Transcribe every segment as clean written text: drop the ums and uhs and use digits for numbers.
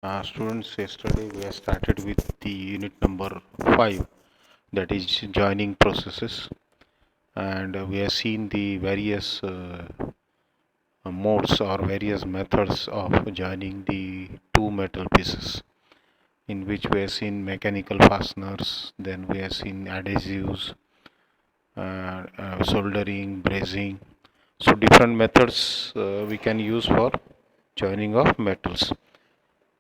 Students, yesterday we have started with the unit number 5, that is joining processes, and we have seen the various modes or various methods of joining the two metal pieces, in which we have seen mechanical fasteners, then we have seen adhesives, soldering, brazing. So different methods we can use for joining of metals.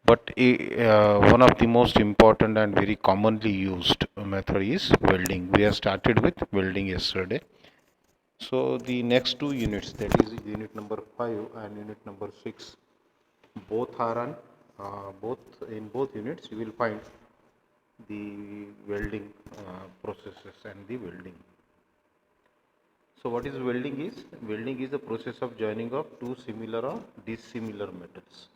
But one of the most important and very commonly used method is welding. We have started with welding yesterday. So the next two units, that is unit number 5 and unit number 6, both are on both units you will find the welding processes and the welding. So what is welding is? Welding is the process of joining of two similar or dissimilar metals.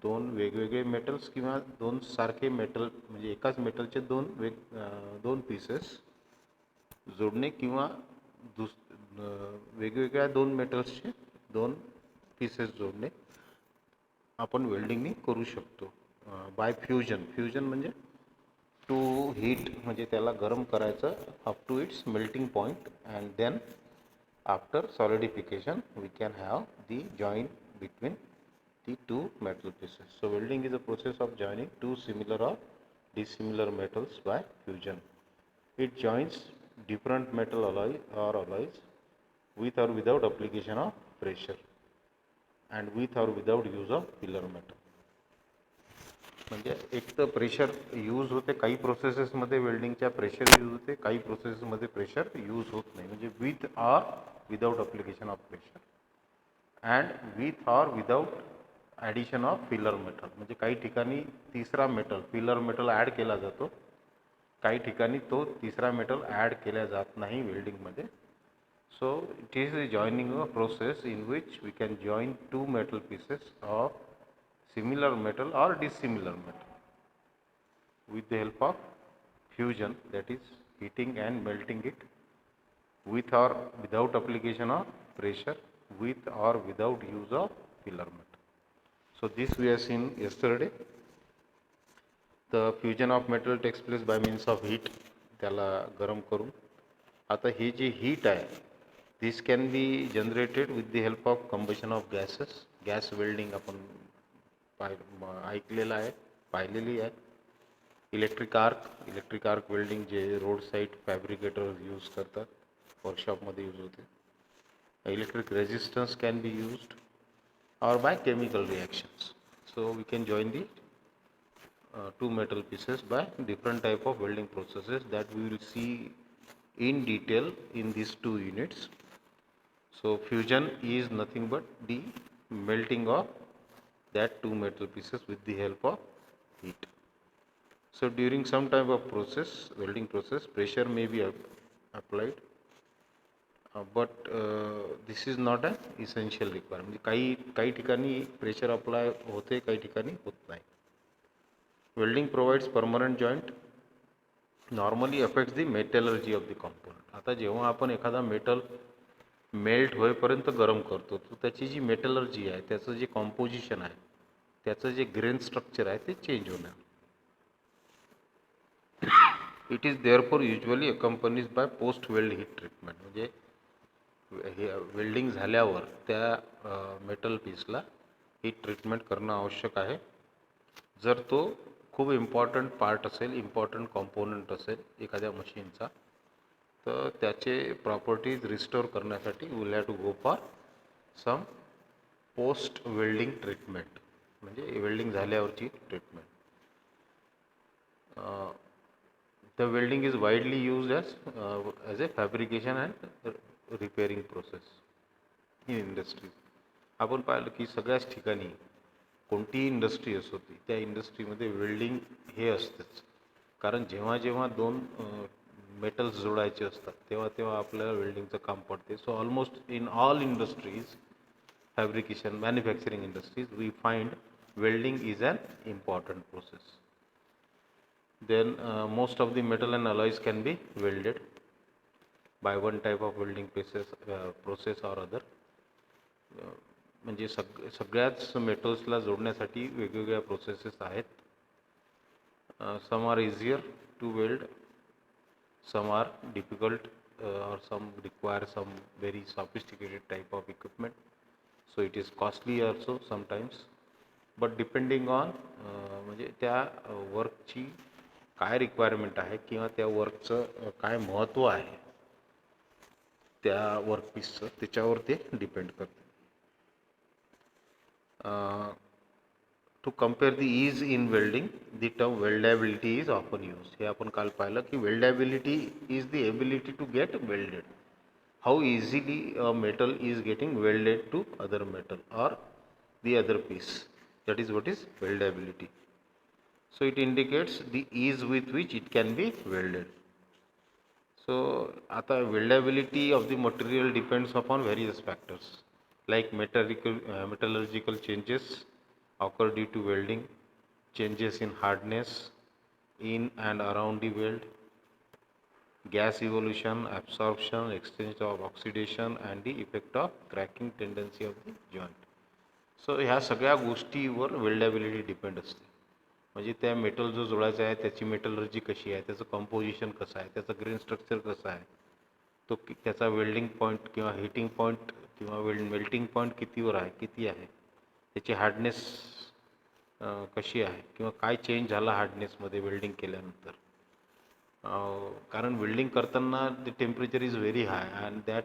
दोन वेगवेगळे metals किंवा दोन सारखे metal म्हणजे एकाच मेटलचे दोन pieces जोडणे किंवा वेगवेगळ्या दोन मेटल्सचे दोन पीसेस जोडणे आपण वेल्डिंगने करू शकतो बाय फ्युजन. फ्युजन म्हणजे टू हीट म्हणजे त्याला गरम करायचं up to its melting point and then after solidification we can have the joint between the two metal pieces. So welding is a process of joining two similar or dissimilar metals by fusion. It joins different metal alloys with or without application of pressure and with or without use of filler metal. म्हणजे एक तर pressure use होते काही प्रोसेसेसमध्ये, वेल्डिंगच्या pressure use होते, काही प्रोसेसमध्ये pressure use होत नाही, म्हणजे with or without application of pressure and with or without addition of filler metal. म्हणजे काही ठिकाणी तिसरा मेटल फिलर मेटल ॲड केला जातो, काही ठिकाणी तो तिसरा मेटल ॲड केला जात नाही वेल्डिंगमध्ये. So it is a joining a process in which we can join two metal pieces of similar metal or dissimilar metal with the help of fusion, that is heating and melting it with or without application of pressure, with or without use of filler metal. So this we have seen yesterday. The fusion of metal takes place by means of heat, त्याला गरम करून. आता हे जे heat आहे, this can be generated with the help of combustion of gases. Gas welding आपण ऐकलेलं आहे, पाहिलेली आहे. इलेक्ट्रिक आर्क वेल्डिंग जे रोड साईड फॅब्रिकेटर यूज करतात, वर्कशॉपमध्ये यूज होते. Electric resistance can be used or by chemical reactions. So we can join the two metal pieces by different type of welding processes that we will see in detail in these two units. So fusion is nothing but the melting of that two metal pieces with the help of heat. So during some type of process, welding process, pressure may be applied, but this is not an essential requirement. काही ठिकाणी pressure apply होते, काही ठिकाणी होत नाही. Welding provides permanent joint, normally affects the metallurgy of the component. आता जेव्हा आपण एखादा मेटल मेल्ट होईपर्यंत गरम करतो, तर त्याची जी मेटलर्जी आहे, त्याचं जे कॉम्पोजिशन आहे, त्याचं जे ग्रेन स्ट्रक्चर आहे, ते चेंज होणार. It is therefore usually accompanies by post weld heat treatment. म्हणजे हे वेल्डिंग झाल्यावर त्या मेटल पीसला हीट ट्रीटमेंट करणं आवश्यक आहे. जर तो खूप इम्पॉर्टंट पार्ट असेल, इम्पॉर्टंट कॉम्पोनंट असेल एखाद्या मशीनचा, तर त्याचे प्रॉपर्टीज रिस्टोर करण्यासाठी will have to go for some post welding treatment, म्हणजे वेल्डिंग झाल्यावरची treatment. The welding is widely used as a fabrication and repairing process in industries. आपण पाहिलं की सगळ्याच ठिकाणी कोणतीही इंडस्ट्री असो, त्या इंडस्ट्रीमध्ये वेल्डिंग हे असतेच. कारण जेव्हा जेव्हा दोन मेटल्स जोडायचे असतात, तेव्हा तेव्हा आपल्याला वेल्डिंगचं काम पडते. So almost in all industries, fabrication, manufacturing industries, we find welding is an important process. Then most of the metal and alloys can be welded by one type of welding process or other. म्हणजे सगळ्याच मेटल्सला जोडण्यासाठी वेगवेगळ्या processes आहेत. Some are easier to weld, some are difficult, or some require some very sophisticated type of equipment, so it is costly also sometimes, but depending on म्हणजे त्या वर्कची काय requirement आहे किंवा त्या वर्कचं काय महत्त्व आहे त्या वर्कपीसचं, त्याच्यावर ते डिपेंड करते. To compare the ease in welding, the term weldability is often use. हे आपण काल पाहिलं की weldability is the ability to get welded. How easily a metal is getting welded to other metal or the other piece. That is what is weldability. So it indicates the ease with which it can be welded. So आता weldability of the material depends upon various factors like metallurgical changes occur due to welding, changes in hardness in and around the weld, gas evolution, absorption, exchange of oxidation and the effect of cracking tendency of the joint. So ह्या सगळ्या गोष्टीवर weldability depend असते. म्हणजे त्या metal जो जोडायचा आहे त्याची मेटलर्जी कशी आहे, त्याचं कंपोजिशन कसं आहे, त्याचं ग्रेन स्ट्रक्चर कसं आहे, तो त्याचा वेल्डिंग पॉईंट किंवा हिटिंग पॉईंट किंवा मेल्टिंग पॉईंट किती आहे, त्याची हार्डनेस कशी आहे किंवा काय चेंज झाला हार्डनेसमध्ये वेल्डिंग केल्यानंतर. कारण वेल्डिंग करताना the temperature is very high and that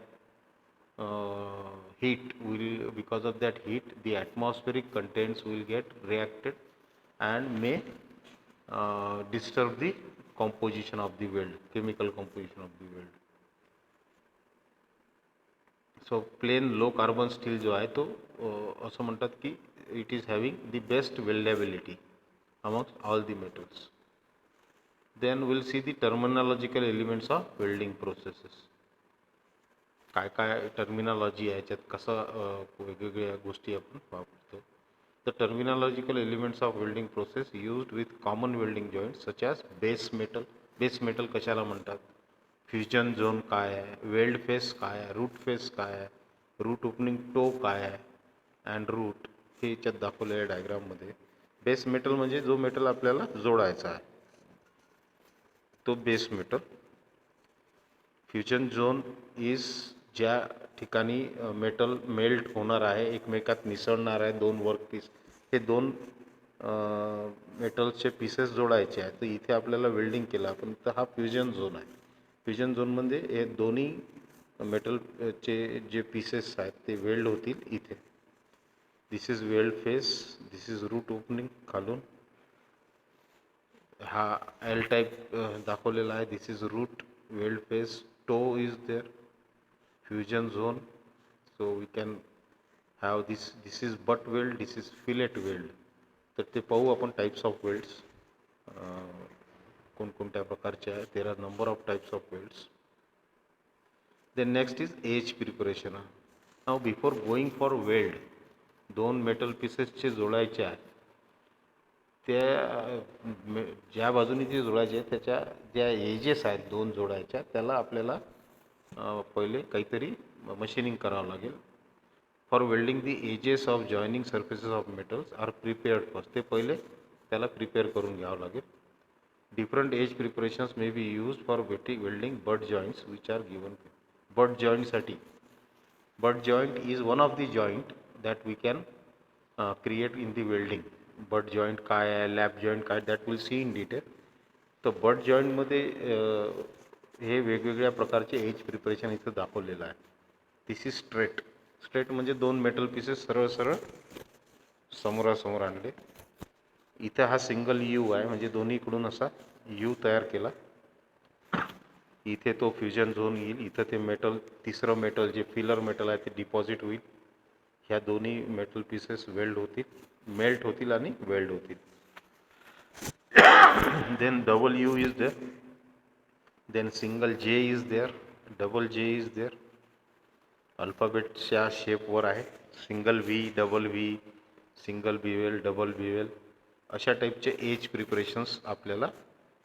heat will, because of that heat the atmospheric contents will get reacted and may disturb the composition of the weld, chemical composition of the weld. So plain low carbon steel जो आहे तो असं म्हणतात की it is having the best weldability amongst all the metals. Then we'll see the terminological elements of welding processes. काय काय terminology आहे याच्यात, कसं वेगवेगळ्या गोष्टी आपण वापरतो. The terminological elements of welding process used with common welding joints such as base metal. Base metal कशाला म्हणतात, फ्युजन झोन काय आहे, वेल्ड फेस काय आहे, रूट फेस काय आहे, रूट ओपनिंग टो काय आहे अँड रूट, हे याच्यात दाखवलं आहे डायग्राममध्ये. बेस मेटल म्हणजे जो मेटल आपल्याला जोडायचा आहे तो base metal. Fusion zone is ज्या ठिकाणी मेटल मेल्ट होणार आहे, एकमेकात मिसळणार आहे दोन वर्क पीस, हे दोन मेटलचे पीसेस जोडायचे आहेत, तर इथे आपल्याला वेल्डिंग केलं आपण, तर हा फ्युजन झोन आहे. फ्युजन झोनमध्ये हे दोन्ही मेटलचे जे पीसेस आहेत ते वेल्ड होतील इथे. This is weld face, this is root opening खालून, हा एल टाईप दाखवलेला आहे, this is root, weld face, toe is there, fusion zone. So we can have this is butt weld, this is fillet weld. तर ते पाहू आपण types of welds कोणकोणत्या प्रकारचे आहेत. There are number of types of welds. Then next is edge preparation. Now before going for weld, दोन metal पीसेसचे जोडायचे आहेत, त्या ज्या बाजूने जे जोडायचे आहेत त्याच्या ज्या एजेस आहेत दोन जोडायच्या, त्याला आपल्याला पहिले काहीतरी मशीनिंग करावं लागेल. For welding the edges of joining surfaces of metals are prepared first. ते पहिले त्याला प्रिपेअर करून घ्यावं लागेल. Different edge preparations may be used for welding butt joints which are given. Butt जॉईंटसाठी, butt joint is one of the joint that we can create in the welding. Butt joint काय आहे, lap joint काय, that will see in detail. तर butt जॉईंटमध्ये हे वेगवेगळ्या प्रकारचे age preparation इथं दाखवलेलं आहे. This is straight. स्ट्रेट म्हणजे दोन मेटल पीसेस सरळ सरळ समोरासमोर आणले. इथं हा सिंगल यू आहे, म्हणजे दोन्हीकडून असा यू तयार केला. इथे तो फ्युजन झोन येईल, इथं ते मेटल, तिसरं मेटल जे फिलर मेटल आहे ते डिपॉझिट होईल. ह्या दोन्ही मेटल पीसेस वेल्ड होतील, मेल्ट होतील आणि वेल्ड होतील. Then double U is there, then single J is there, double J is there. अल्फाबेटच्या शेपवर आहे. Single V, double V, single bevel, double bevel, अशा टाईपचे एज प्रिपरेशन्स आपल्याला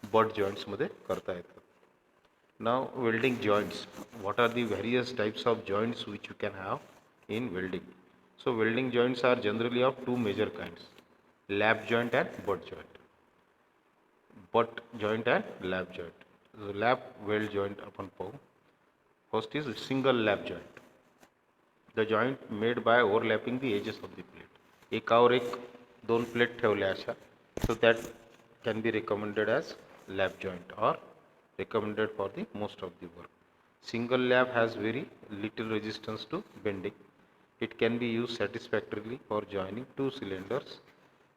बट जॉईंट्समध्ये करता येतात. नाव welding joints. What are the various types of joints which you can have in welding. So welding joints are generally of two major kinds, lap joint and butt joint. Butt joint and lap joint. The lap weld joint आपण पाहू. First is single lap joint. The joint made by overlapping the edges of the plate. एकावर एक दोन plate ठेवल्या अशा, so that can be recommended as lap joint or recommended for the most of the work. Single lap has very little resistance to bending. It can be used satisfactorily for joining two cylinders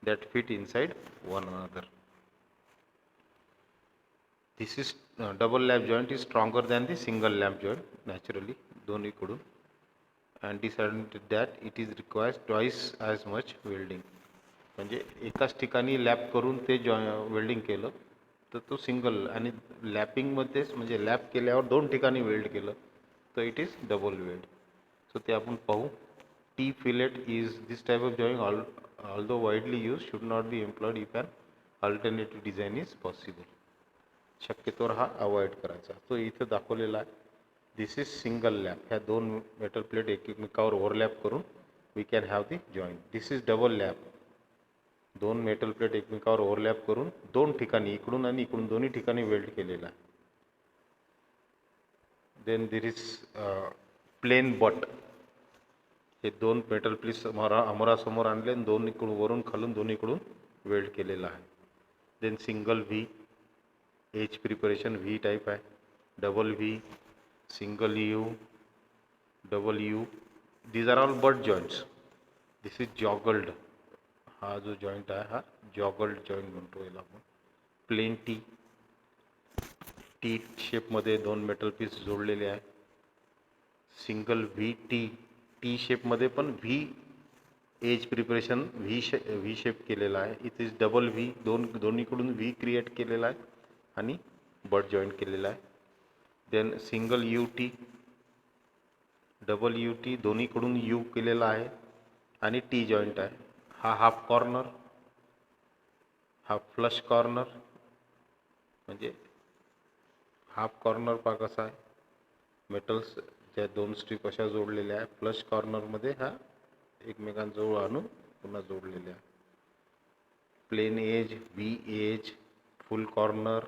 that fit inside one another. This is double lap joint is stronger than the single lap joint naturally दोन्हीकडून, and disadvantage that it is requires twice as much welding. म्हणजे एकाच ठिकाणी lap करून ते welding केलं तर तो single, आणि लॅपिंगमध्येच म्हणजे लॅप केल्यावर दोन ठिकाणी वेल्ड केलं तर it is double weld. So ते आपण पाहू. T fillet is this type of joint although widely use should not be employed if an alternative design is possible. शक्यतोवर हा अवॉइड करायचा. तो इथं दाखवलेला आहे. This is single lap. ह्या दोन मेटल प्लेट एकमेकावर ओव्हरलॅप करून we can have the joint. This is double lap. दोन मेटल प्लेट एकमेकावर ओव्हरलॅप करून दोन ठिकाणी इकडून आणि इकडून दोन्ही ठिकाणी वेल्ड केलेला आहे. Then there is plain butt. हे दोन मेटल प्लेट्स अमोरासमोर आणले आणि दोन इकडून वरून खालून दोन्हीकडून वेल्ड केलेला आहे. Then single V, edge preparation V type आहे. Double V, single U, double U. These are all butt joints. This is joggled. हा जो जॉईंट आहे हा जॉगल्ड जॉईंट म्हणतो याला आपण. प्लेन टी, टी शेपमध्ये दोन मेटल पीस जोडलेले आहे. सिंगल व्ही टी, टी शेपमध्ये पण V edge preparation V shape केलेला आहे. इथे इज डबल व्ही, दोन्हीकडून व्ही क्रिएट केलेला आहे आणि बट जॉईंट केलेला आहे. Then single U T, double U T, दोन्हीकडून यू केलेला आहे आणि टी जॉईंट आहे. हा हाफ कॉर्नर, हा फ्लश कॉर्नर. म्हणजे हाफ कॉर्नर पहा कसा आहे. मेटल्स त्या दोन स्ट्रीप अशा जोडलेल्या आहे. फ्लश कॉर्नरमध्ये हा एकमेकांजवळ आणून पुन्हा जोडलेले आहे. Plain edge, V edge, full corner,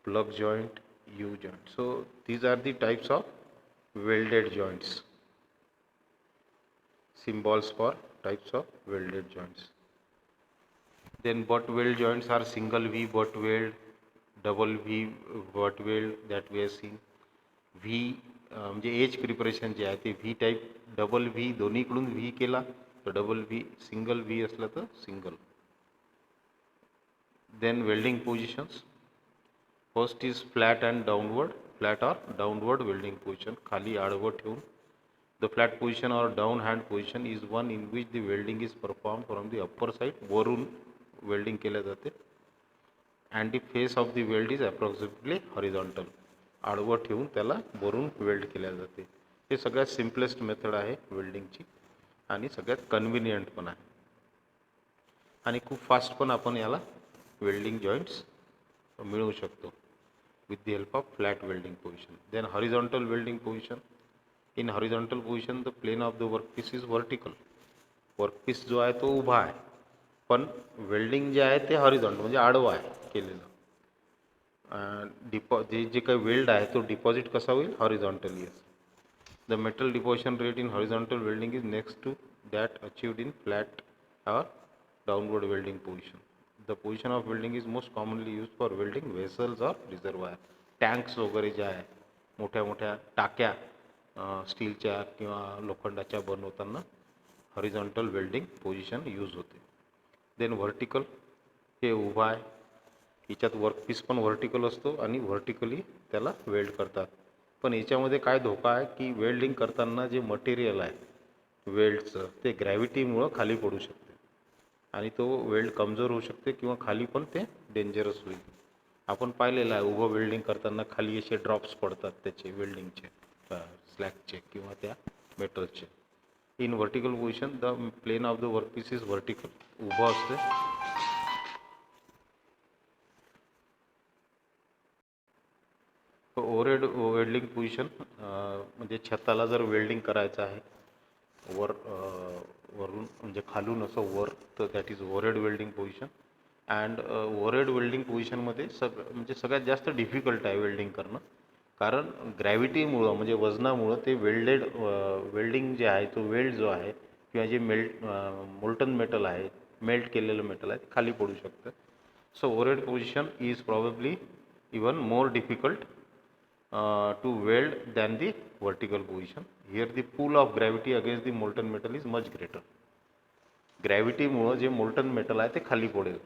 plug joint, U joint. So these are the types of welded joints. Symbols for types of welded joints. Then butt weld joints are single V butt weld, double V butt weld that we have seen. V म्हणजे edge preparation जे आहे ते V type. Double V दोन्हीकडून V केला तर double V. Single V असलं तर single. Then welding positions. First is flat and downward. Flat और डाउनवर्ड वेल्डिंग पोजिशन. खाली आडवं ठेवून. द फ्लॅट पोजिशन और down hand position is one in which the welding is perform from the upper side. वरून welding केल्या जाते. And the face of the weld is approximately horizontal. आडवं ठेवून त्याला वरून वेल्ड केल्या जाते. हे सगळ्यात सिम्पलेस्ट मेथड आहे वेल्डिंगची आणि सगळ्यात कन्व्हिनियंट पण आहे आणि खूप फास्ट पण आपण याला वेल्डिंग जॉईंट्स मिळवू शकतो with the help of flat welding position. Then horizontal welding position. In horizontal position the plane of the workpiece is vertical. Workpiece जो आहे तो उभा आहे पण वेल्डिंग जे आहे ते हॉरिझॉन्टल म्हणजे आडवा आहे केलेलं. जे काही वेल्ड आहे तो डिपॉझिट कसा होईल हॉरिझॉन्टली असेल. The metal deposition rate in horizontal welding is next to that achieved in flat और downward welding position. The position of welding is most commonly used for welding vessels or reservoir. Tanks वगैरे ज्या आहे मोठ्या मोठ्या टाक्या स्टीलच्या किंवा लोखंडाच्या बनवताना हॉरिझॉन्टल वेल्डिंग पोजिशन यूज होते. देन व्हर्टिकल, हे उभा आहे. याच्यात वर्कपीस पण व्हर्टिकल असतो आणि व्हर्टिकली त्याला वेल्ड करतात. पण याच्यामध्ये काय धोका आहे की वेल्डिंग करताना जे मटेरियल आहे वेल्डचं ते ग्रॅव्हिटीमुळं खाली पडू शकते आणि तो वेल्ड कमजोर होऊ शकते किंवा खाली पण ते डेंजरस होईल. आपण पाहिलेलं आहे उभं वेल्डिंग करताना खाली असे ड्रॉप्स पडतात त्याचे वेल्डिंगचे स्लॅगचे किंवा त्या मेटलचे. In vertical position the plane of the workpiece is vertical. उभं असते. ओव्हरहेड वेल्डिंग पोजिशन म्हणजे छताला जर वेल्डिंग करायचं आहे वरून म्हणजे खालून असं वर, तर that is overhead welding position. And overhead welding पोझिशनमध्ये म्हणजे सगळ्यात जास्त डिफिकल्ट आहे वेल्डिंग करणं, कारण ग्रॅव्हिटीमुळं म्हणजे वजनामुळं ते वेल्डिंग जे आहे तो वेल्ड जो आहे किंवा जे मोल्टन मेटल आहे, मेल्ट केलेलं मेटल आहे, ते खाली पडू शकतं. So overhead position is probably even more difficult to weld than the vertical position. Here the pull of gravity against the molten metal is much greater. ग्रॅव्हिटीमुळं जे मोल्टन मेटल आहे ते खाली पडेल.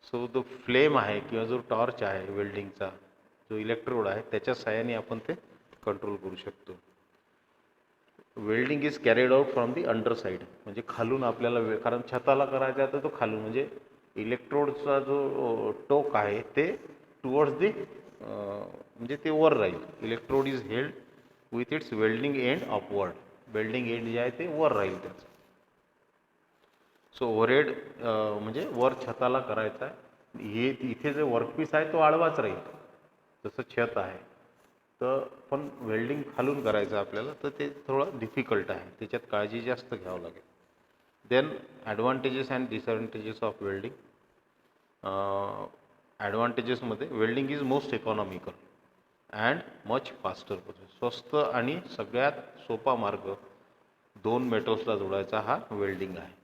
सो तो फ्लेम आहे किंवा जो टॉर्च आहे वेल्डिंगचा, जो इलेक्ट्रोड आहे, त्याच्या सहाय्याने आपण ते कंट्रोल करू शकतो. Welding is carried out from the under side, म्हणजे खालून आपल्याला कारण छताला करायचा तर तो खालून म्हणजे इलेक्ट्रोडचा जो टोक आहे ते टुवर्ड्स दी म्हणजे ते वर राहील. Electrode is held with its welding end upward. Welding end जे आहे ते वर राहील त्याचं. सो ओव्हरहेड म्हणजे वर छताला करायचा आहे. हे इथे जे वर्कपीस आहे तो आडवाच राहील जसं छत आहे, तर पण वेल्डिंग खालून करायचं आपल्याला, तर ते थोडं डिफिकल्ट आहे, त्याच्यात काळजी जास्त घ्यावं लागेल. Then advantages and disadvantages of welding. ॲडव्हान्टेजेसमध्ये welding is most economical and much faster process. स्वस्त आणि सगळ्यात सोपा मार्ग दोन मेटल्सला जोडायचा हा वेल्डिंग आहे.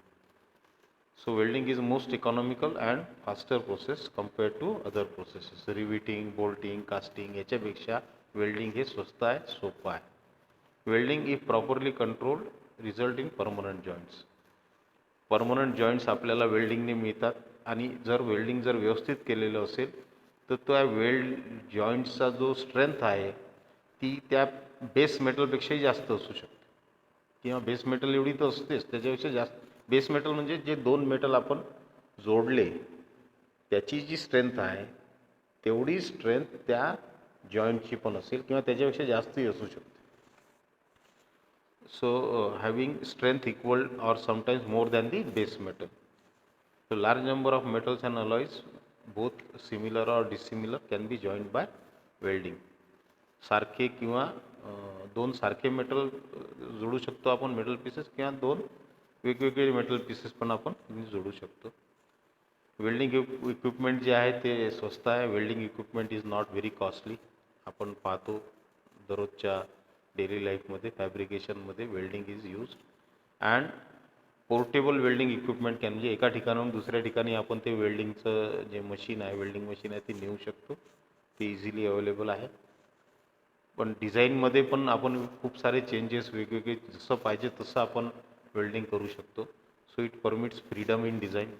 So welding is most economical and faster process compared to other processes. Riveting, bolting, casting याच्यापेक्षा welding हे स्वस्त आहे, सोपं आहे. Welding if properly controlled result in permanent joints. Permanent joints आपल्याला वेल्डिंगने मिळतात, आणि जर वेल्डिंग जर व्यवस्थित केलेलं असेल तर त्या वेल्ड जॉईंट्सचा जो स्ट्रेंथ आहे ती त्या बेस मेटलपेक्षाही जास्त असू शकते, किंवा बेस मेटल एवढी तर असतेच, त्याच्यापेक्षा जास्त. बेस मेटल म्हणजे जे दोन मेटल आपण जोडले त्याची जी स्ट्रेंथ आहे तेवढी स्ट्रेंथ त्या जॉईंटची पण असेल किंवा त्याच्यापेक्षा जास्तही असू शकते. So having strength equal or sometimes more than the base metal. So large number of metals and alloys both similar or dissimilar can be joined by welding. सारखे किंवा दोन सारखे मेटल जोडू शकतो आपण मेटल पीसेस, किंवा दोन वेगवेगळे मेटल पीसेस पण आपण जोडू शकतो. वेल्डिंग इक्विपमेंट जे आहे ते स्वस्त आहे. Welding equipment is not very costly. आपण पाहतो दररोजच्या डेली लाईफमध्ये फॅब्रिकेशनमध्ये welding is use. And portable welding equipment can, म्हणजे एका ठिकाणाहून दुसऱ्या ठिकाणी आपण ते वेल्डिंगचं जे मशीन आहे, वेल्डिंग मशीन आहे, ते नेऊ शकतो. ते इझिली अवेलेबल आहे. पण डिझाईनमध्ये पण आपण खूप सारे चेंजेस वेगवेगळे जसं पाहिजे तसं आपण वेल्डिंग करू शकतो. So it permits freedom in design.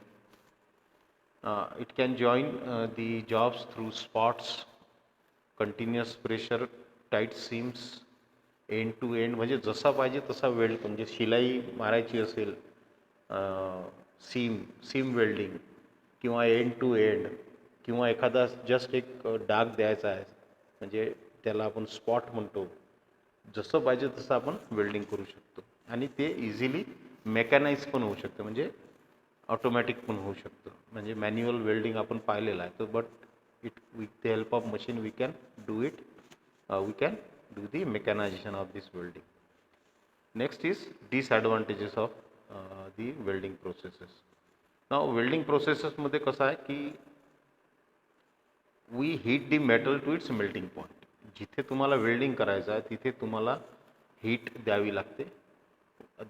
It can join the jobs through spots, continuous pressure, tight seams, end to end, म्हणजे जसा पाहिजे तसा वेल्ड. म्हणजे शिलाई मारायची असेल, सीम वेल्डिंग, किंवा एंड टू एंड, किंवा एखादा जस्ट एक डाग द्यायचा आहे म्हणजे त्याला आपण स्पॉट म्हणतो, जसं पाहिजे तसं आपण वेल्डिंग करू शकतो. आणि ते इझिली मेकॅनाइज पण होऊ शकतं, म्हणजे ऑटोमॅटिक पण होऊ शकतं. म्हणजे मॅन्युअल वेल्डिंग आपण पाहिलेलं आहे, तर but it with the help of machine we can do it. We can do the mechanization of this welding. Next is disadvantages of the welding processes. Now welding processes मध्ये कसं आहे की we heat the metal to its melting point. जिथे तुम्हाला welding करायचं आहे तिथे तुम्हाला हीट द्यावी लागते.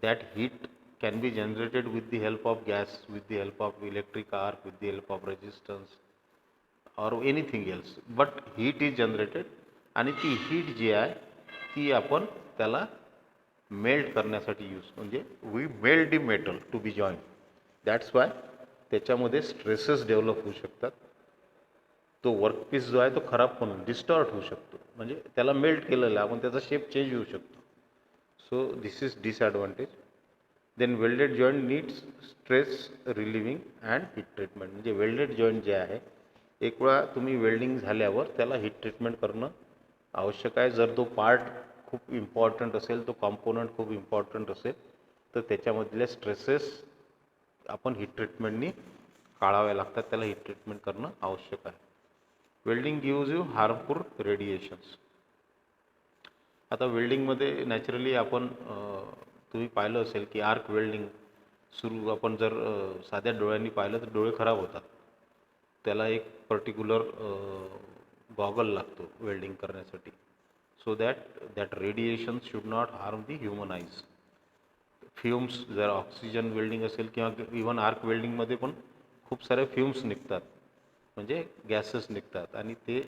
That heat can be generated with the help of gas, with the help of electric arc, with the help of resistance or anything else, but heat is generated. आणि ती हीट जी आहे ती आपण त्याला मेल्ट करण्यासाठी use, म्हणजे we melt the metal to be join. That's why त्याच्यामध्ये stresses develop होऊ शकतात. तो वर्कपीस जो आहे तो खराब पण डिस्टॉर्ट होऊ शकतो, म्हणजे त्याला मेल्ट केलेलं आहे आपण, त्याचा शेप चेंज होऊ शकतो. So this is disadvantage. Then welded joint needs stress relieving and heat treatment. म्हणजे वेल्डेड जॉईंट जे आहे एक वेळा तुम्ही वेल्डिंग झाल्यावर त्याला हीट ट्रीटमेंट करणं आवश्यक आहे. जर तो पार्ट खूप इम्पॉर्टंट असेल, तो कॉम्पोनंट खूप इम्पॉर्टंट असेल, तर त्याच्यामधले स्ट्रेसेस आपण हीट ट्रीटमेंटनी काढाव्या लागतात, त्याला हीट ट्रीटमेंट करणं आवश्यक आहे. Welding gives you harmful radiations. आता वेल्डिंगमध्ये नॅचरली आपण तुम्ही पाहिलं असेल की आर्क वेल्डिंग सुरू आपण जर साध्या डोळ्यांनी पाहिलं तर डोळे खराब होतात. त्याला एक पर्टिक्युलर गॉगल लागतो वेल्डिंग करण्यासाठी. So that radiation should not harm the human eyes. Fumes जर ऑक्सिजन वेल्डिंग असेल किंवा इव्हन आर्क वेल्डिंगमध्ये पण खूप सारे फ्युम्स निघतात, म्हणजे गॅसेस निघतात आणि ते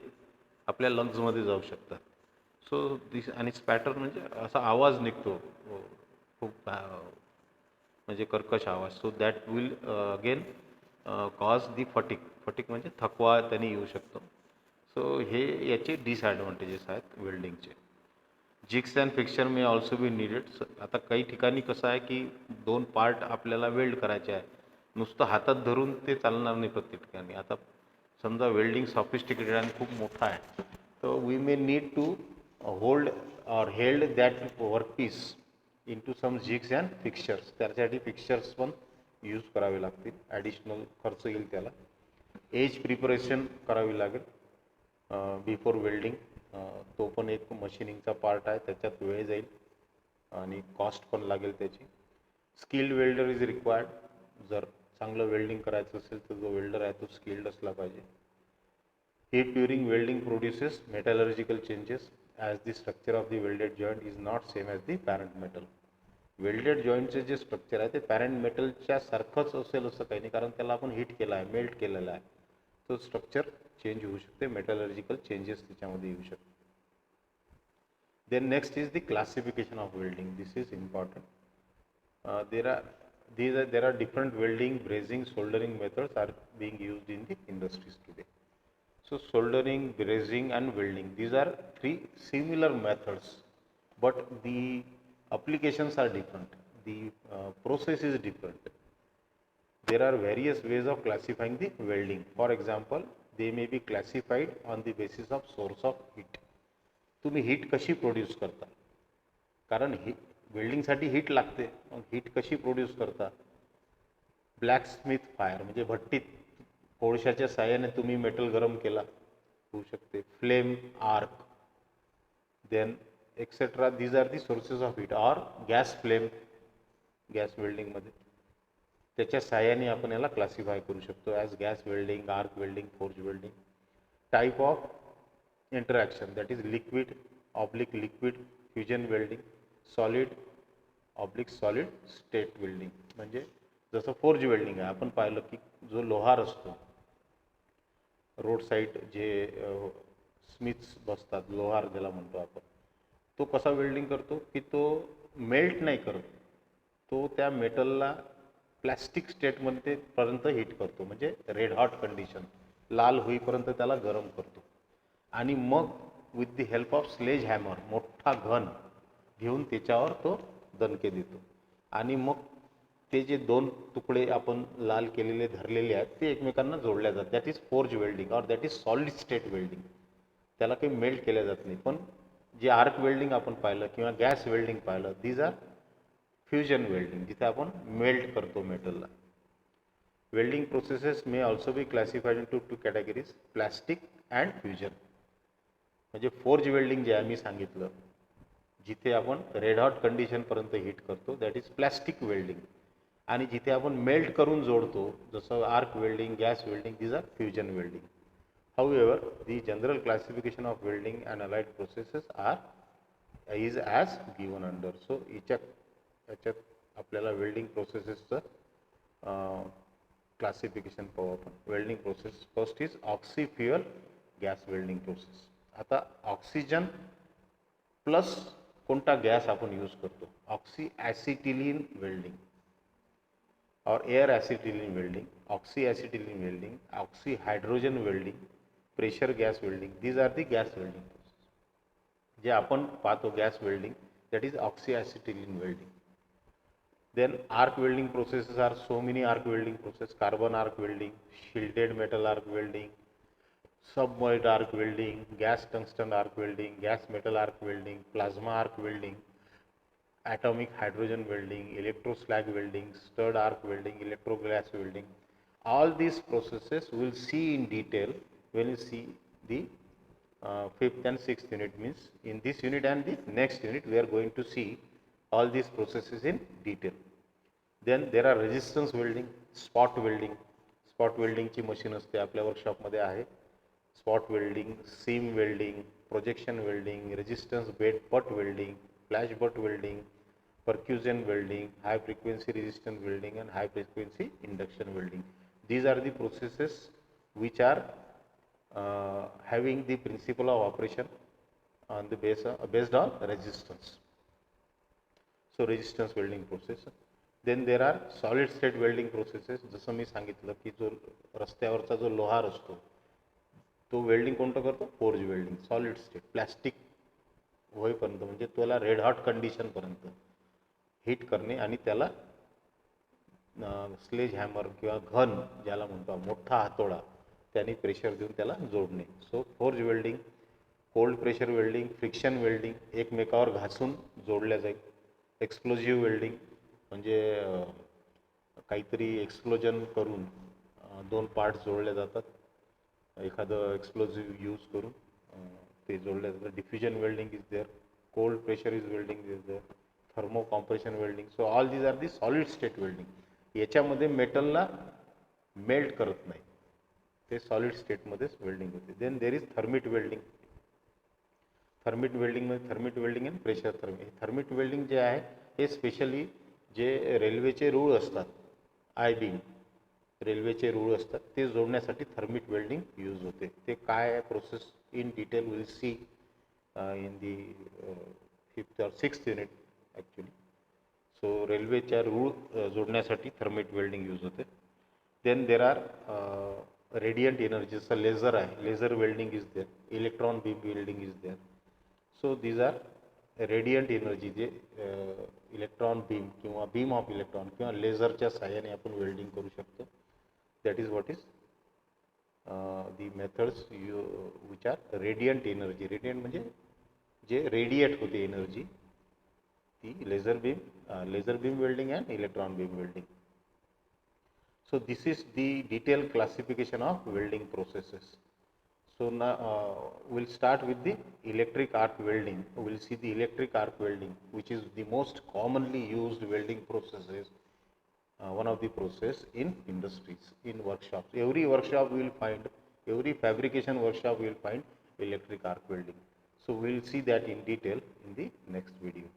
आपल्या लंग्समध्ये जाऊ शकतात. सो दिस आणि स्पॅटर म्हणजे असा आवाज निघतो खूप म्हणजे कर्कश आवाज. So that will again cause the fatigue म्हणजे थकवा त्यांनी येऊ शकतो. सो हे याचे डिसॲडव्हान्टेजेस आहेत वेल्डिंगचे. Jigs and fixture may also be needed. आता काही ठिकाणी कसं आहे की 2 पार्ट आपल्याला वेल्ड करायचे आहे, नुसतं हातात धरून ते चालणार नाही प्रत्येक ठिकाणी. आता समजा वेल्डिंग सॉफिस्टिकेटेड आणि खूप मोठा आहे, तर we may need to hold or held that workpiece into some jigs and fixtures. त्यासाठी फिक्सचर्स पण यूज करावे लागतील, ॲडिशनल खर्च येईल त्याला. एज प्रिपरेशन करावी लागेल बिफोर वेल्डिंग. तो पण एक मशिनिंगचा पार्ट आहे, त्याच्यात वेळ जाईल आणि कॉस्ट पण लागेल त्याची. Skilled welder is required. जर चांगलं वेल्डिंग करायचं असेल तर जो वेल्डर आहे तो स्किल्ड असला पाहिजे. Heat during welding produces metallurgical changes as the structure of the welded joint is not same as the parent metal. Welded जॉईंटचे जे स्ट्रक्चर आहे ते पॅरेंट मेटलच्या सारखंच असेल असं काही नाही, कारण त्याला आपण हीट केला आहे, मेल्ट केलेला आहे. तो स्ट्रक्चर चेंज होऊ शकते, मेटलर्जिकल चेंजेस त्याच्यामध्ये येऊ शकते. Then next is the classification of welding. This is important. There are different welding, brazing, soldering methods are being used in the industries today. So soldering, brazing and welding, these are 3 similar methods, but the applications are different. The process is different. There are various ways of classifying the welding. For example, they may be classified on the basis of source of heat. तुम्ही heat कशी produce करता, कारण वेल्डिंगसाठी heat लागते, मग heat कशी produce करता. Black Smith fire म्हणजे भट्टीत कोळशाच्या साह्याने तुम्ही मेटल गरम केला, होऊ शकते. Flame arc, then etcetera, these are the sources of heat. Or gas flame, gas वेल्डिंगमध्ये त्याच्या साह्याने आपण याला क्लासिफाय करू शकतो as gas welding, arc welding, forge welding. Type of interaction, that is liquid oblique liquid fusion welding, solid oblique solid state welding. म्हणजे जसं forge welding आहे, आपण पाहिलं की जो लोहार असतो रोड साईड, जे स्मिथ्स बसतात, लोहार ज्याला म्हणतो आपण, तो कसा वेल्डिंग करतो की तो मेल्ट नाही करत, तो त्या मेटलला प्लॅस्टिक स्टेटमध्ये पर्यंत हीट करतो, म्हणजे रेड हॉट कंडिशन, लाल होईपर्यंत त्याला गरम करतो. आणि मग with the help of sledge hammer, मोठा घन घेऊन त्याच्यावर तो दणके देतो. आणि मग ते जे 2 तुकडे आपण लाल केलेले धरलेले आहेत ते एकमेकांना जोडल्या जातात. That is forge welding or that is solid state welding. त्याला काही मेल्ट केल्या जात नाही. पण जे आर्क वेल्डिंग आपण पाहिलं किंवा गॅस वेल्डिंग पाहिलं, दीज आर फ्युजन वेल्डिंग, जिथे आपण मेल्ट करतो मेटलला. Welding processes may also be classified into 2 categories, plastic and fusion. म्हणजे फोर्ज वेल्डिंग जे आहे मी सांगितलं, जिथे आपण रेड हॉट कंडिशनपर्यंत हीट करतो, दॅट इज प्लॅस्टिक वेल्डिंग. आणि जिथे आपण मेल्ट करून जोडतो, जसं arc welding, gas welding, these are fusion welding. However the general classification of welding and allied processes is as given under. So याच्यात आपल्याला वेल्डिंग प्रोसेसेसचं क्लासिफिकेशन पाहू आपण. Welding process first is oxy fuel gas welding process. आता oxygen plus कोणता gas आपण use करतो, oxy acetylene welding or air acetylene welding, oxy acetylene welding, oxy hydrogen welding, pressure gas welding, these are the gas welding process. जे आपण पाहतो gas welding, that is oxy acetylene welding. Then arc welding processes are so many arc welding process: carbon arc welding, shielded metal arc welding, submerged arc welding, gas tungsten arc welding, gas metal arc welding, plasma arc welding, atomic hydrogen welding, electroslag welding, stirred arc welding, electroglass welding. All these processes we will see in detail when we see the 5th and 6th unit. Means in this unit and the next unit we are going to see all these processes in detail. Then there are resistance welding, spot welding. Spot welding ची machine असते आपल्या वर्कशॉपमध्ये आहे. Spot welding, seam welding, projection welding, resistance butt welding, flash butt welding, percussion welding, high frequency resistance welding, and high frequency induction welding. These are the processes which are having the principle of operation on the based on resistance. So resistance welding process. Then there are solid state welding processes. जसं मी सांगितलं की जो रस्त्यावरचा जो लोहार असतो तो welding कोणतं करतो, forge welding. Solid state plastic होईपर्यंत म्हणजे त्याला रेड हॉट कंडिशनपर्यंत हीट करणे आणि त्याला स्लेज हॅमर किंवा घन ज्याला म्हणतो मोठा हातोडा त्याने प्रेशर देऊन त्याला जोडणे. So forge welding, cold pressure welding, friction welding एकमेकावर घासून जोडल्या जाईल. एक्सप्लोजिव्ह वेल्डिंग म्हणजे काहीतरी एक्सप्लोजन करून दोन पार्ट्स जोडले जातात, एखादं एक्सप्लोजिव्ह यूज करून ते जोडले जातात. Diffusion welding is there, cold pressure is welding is there, thermo compression welding. So all these are the solid state welding. याच्यामध्ये मेटलला मेल्ट करत नाही, ते सॉलिड स्टेटमध्येच वेल्डिंग होते. Then there is thermit welding. Thermit वेल्डिंगमध्ये थर्मिट वेल्डिंग आणि pressure thermit. Thermit welding जे आहे हे स्पेशली जे रेल्वेचे रूळ असतात, आय बीम रेल्वेचे रूळ असतात ते जोडण्यासाठी थर्मिट वेल्डिंग यूज होते. ते काय process in detail will see in the 5th or 6th unit actually. So रेल्वेच्या रूळ जोडण्यासाठी थर्मिट वेल्डिंग यूज होते. Then there are radiant energy, जसं लेझर आहे, laser welding is there, electron beam welding is there. So these are radiant energy जे electron beam किंवा beam of electron किंवा लेझरच्या साहाय्याने आपण वेल्डिंग करू शकतो. That is what is the methods which are radiant energy. Radiant म्हणजे जे रेडिएट होते एनर्जी, ती laser beam welding and electron beam welding. So this is the detailed classification of welding processes. So now we'll start with the electric arc welding. We'll see the electric arc welding, which is the most commonly used welding processes, one of the process in industries, in workshops. Every workshop we will find, every fabrication workshop we will find electric arc welding. So we'll see that in detail in the next video.